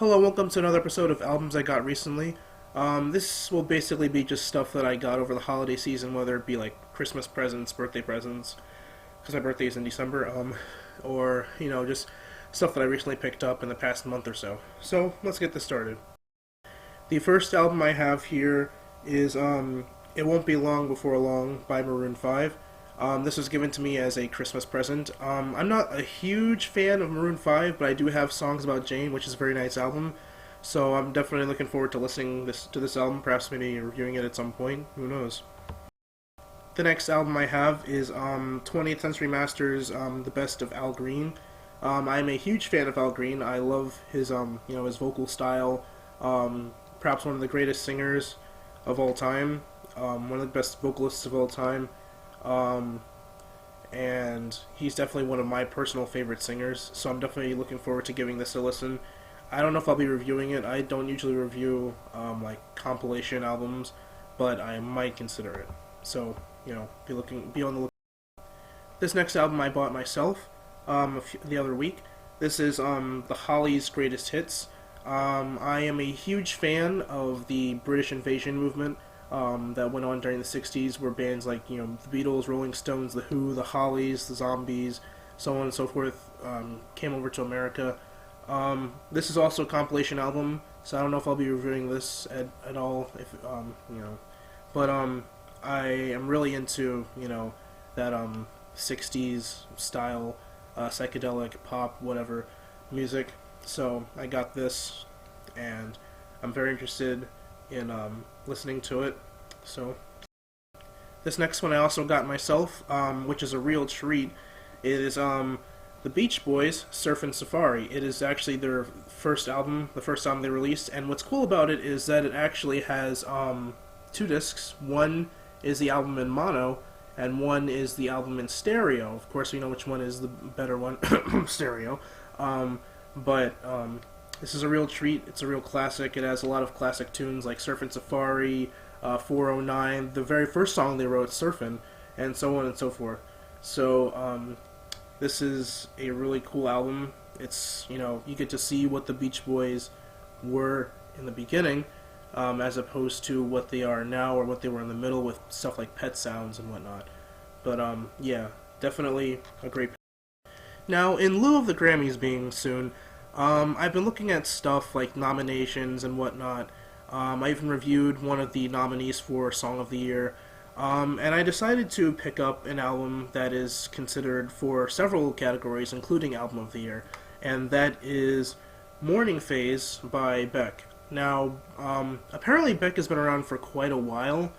Hello, welcome to another episode of Albums I Got Recently. This will basically be just stuff that I got over the holiday season, whether it be like Christmas presents, birthday presents, because my birthday is in December, or, just stuff that I recently picked up in the past month or so. So, let's get this started. The first album I have here is It Won't Be Long Before Long by Maroon 5. This was given to me as a Christmas present. I'm not a huge fan of Maroon 5, but I do have Songs About Jane, which is a very nice album. So I'm definitely looking forward to listening to this album, perhaps maybe reviewing it at some point. Who knows? The next album I have is 20th Century Masters, The Best of Al Green. I'm a huge fan of Al Green. I love his his vocal style. Perhaps one of the greatest singers of all time. One of the best vocalists of all time. And he's definitely one of my personal favorite singers, so I'm definitely looking forward to giving this a listen. I don't know if I'll be reviewing it. I don't usually review like compilation albums, but I might consider it. So be on the look. This next album I bought myself the other week. This is the Hollies' Greatest Hits. I am a huge fan of the British invasion movement. That went on during the 60s, where bands like, the Beatles, Rolling Stones, The Who, The Hollies, The Zombies, so on and so forth, came over to America. This is also a compilation album, so I don't know if I'll be reviewing this at all, but, I am really into, that, 60s style, psychedelic, pop, whatever, music, so I got this, and I'm very interested in listening to it. So this next one I also got myself, which is a real treat. It is the Beach Boys' Surfin' Safari. It is actually their first album, the first album they released, and what's cool about it is that it actually has two discs. One is the album in mono, and one is the album in stereo. Of course, we know which one is the better one, stereo. But this is a real treat. It's a real classic. It has a lot of classic tunes like Surfin' Safari, 409, the very first song they wrote, Surfin', and so on and so forth. So this is a really cool album. It's, you get to see what the Beach Boys were in the beginning, as opposed to what they are now or what they were in the middle with stuff like Pet Sounds and whatnot. But yeah, definitely a great. Now, in lieu of the Grammys being soon, I've been looking at stuff like nominations and whatnot. I even reviewed one of the nominees for Song of the Year, and I decided to pick up an album that is considered for several categories, including Album of the Year, and that is Morning Phase by Beck. Now, apparently Beck has been around for quite a while,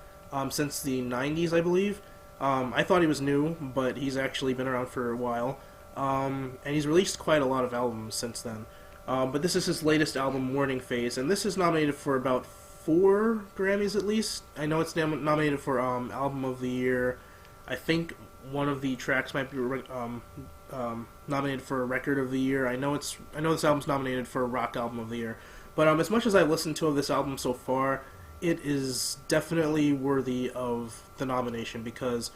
since the 90s, I believe. I thought he was new, but he's actually been around for a while. And he's released quite a lot of albums since then. But this is his latest album, Morning Phase, and this is nominated for about 4 Grammys at least. I know it's nominated for Album of the Year. I think one of the tracks might be nominated for Record of the Year. I know this album's nominated for Rock Album of the Year. But as much as I've listened to this album so far, it is definitely worthy of the nomination because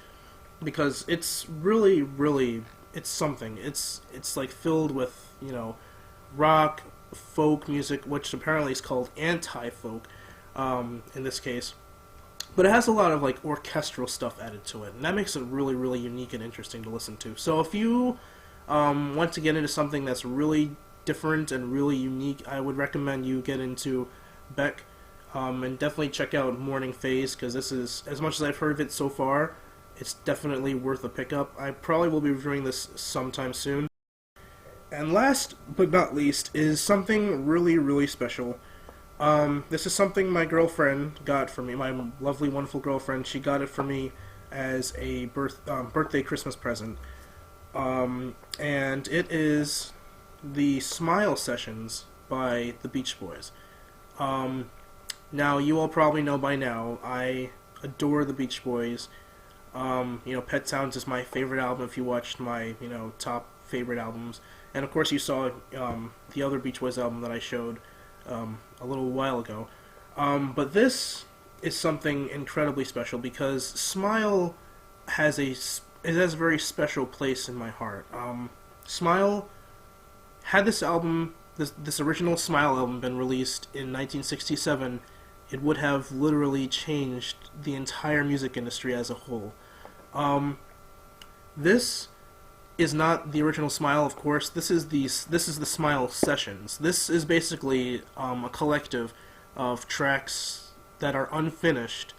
it's really it's something. It's like filled with, rock, folk music, which apparently is called anti-folk, in this case. But it has a lot of like orchestral stuff added to it, and that makes it really unique and interesting to listen to. So if you want to get into something that's really different and really unique, I would recommend you get into Beck, and definitely check out Morning Phase, because this is, as much as I've heard of it so far, it's definitely worth a pickup. I probably will be reviewing this sometime soon. And last but not least is something really special. This is something my girlfriend got for me, my lovely, wonderful girlfriend. She got it for me as a birthday Christmas present. And it is the Smile Sessions by the Beach Boys. Now, you all probably know by now, I adore the Beach Boys. Pet Sounds is my favorite album if you watched my, top favorite albums. And of course you saw the other Beach Boys album that I showed a little while ago. But this is something incredibly special because Smile has a very special place in my heart. Smile had this album this original Smile album been released in 1967, it would have literally changed the entire music industry as a whole. This is not the original Smile, of course. This is the Smile Sessions. This is basically a collective of tracks that are unfinished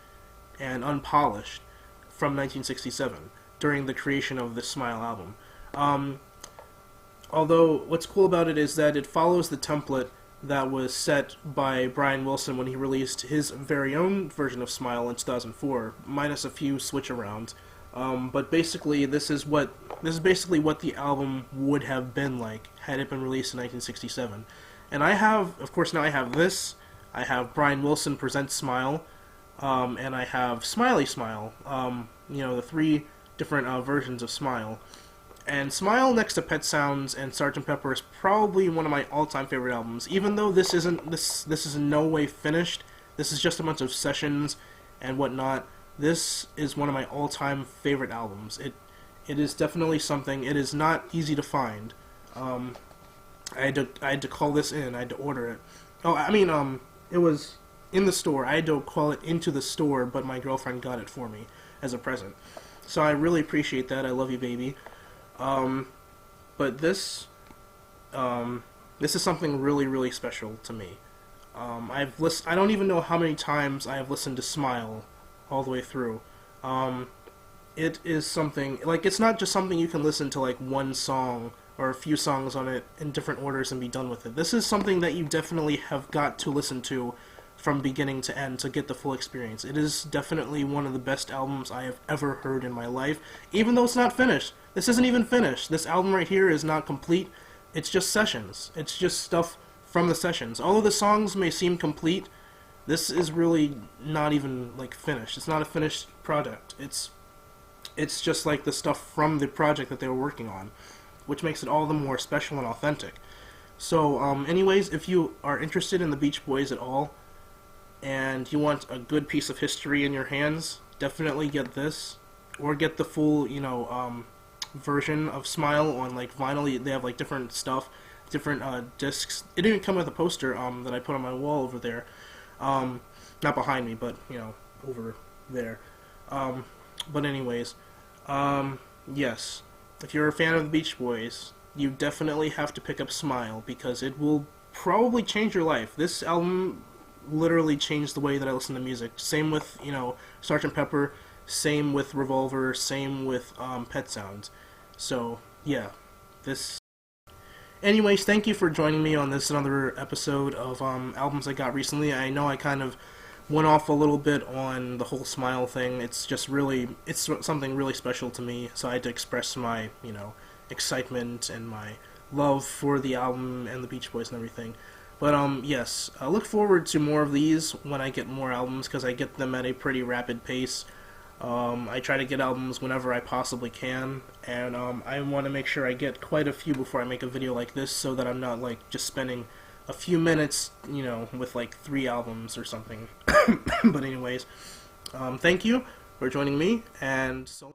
and unpolished from 1967 during the creation of the Smile album. Although what's cool about it is that it follows the template that was set by Brian Wilson when he released his very own version of Smile in 2004, minus a few switch arounds. But basically, this is basically what the album would have been like had it been released in 1967. And I have, of course, now I have this. I have Brian Wilson present Smile, and I have Smiley Smile. The three different versions of Smile. And Smile, next to Pet Sounds and Sgt. Pepper, is probably one of my all-time favorite albums. Even though this is in no way finished, this is just a bunch of sessions and whatnot. This is one of my all-time favorite albums. It is definitely something. It is not easy to find. I had to call this in. I had to order it. Oh, I mean, it was in the store. I had to call it into the store, but my girlfriend got it for me as a present. So I really appreciate that. I love you, baby. But this is something really, really special to me. I don't even know how many times I have listened to Smile all the way through. It is something, like, it's not just something you can listen to, like, one song or a few songs on it in different orders and be done with it. This is something that you definitely have got to listen to from beginning to end to get the full experience. It is definitely one of the best albums I have ever heard in my life, even though it's not finished. This isn't even finished. This album right here is not complete. It's just sessions. It's just stuff from the sessions. Although the songs may seem complete, this is really not even, like, finished. It's not a finished product. It's just like the stuff from the project that they were working on, which makes it all the more special and authentic. So, anyways, if you are interested in the Beach Boys at all, and you want a good piece of history in your hands, definitely get this, or get the full, version of Smile on, like, vinyl. They have, like, different stuff, different discs. It didn't come with a poster that I put on my wall over there, not behind me, but over there. But anyways, yes, if you're a fan of the Beach Boys, you definitely have to pick up Smile, because it will probably change your life. This album literally changed the way that I listen to music. Same with, Sgt. Pepper, same with Revolver, same with Pet Sounds. So, yeah, this... Anyways, thank you for joining me on this another episode of albums I got recently. I know I kind of went off a little bit on the whole Smile thing. It's just really, it's something really special to me, so I had to express my, excitement and my love for the album and the Beach Boys and everything. But, yes, I look forward to more of these when I get more albums, because I get them at a pretty rapid pace. I try to get albums whenever I possibly can, and I want to make sure I get quite a few before I make a video like this, so that I'm not, like, just spending a few minutes, with, like, 3 albums or something. But anyways, thank you for joining me, and so...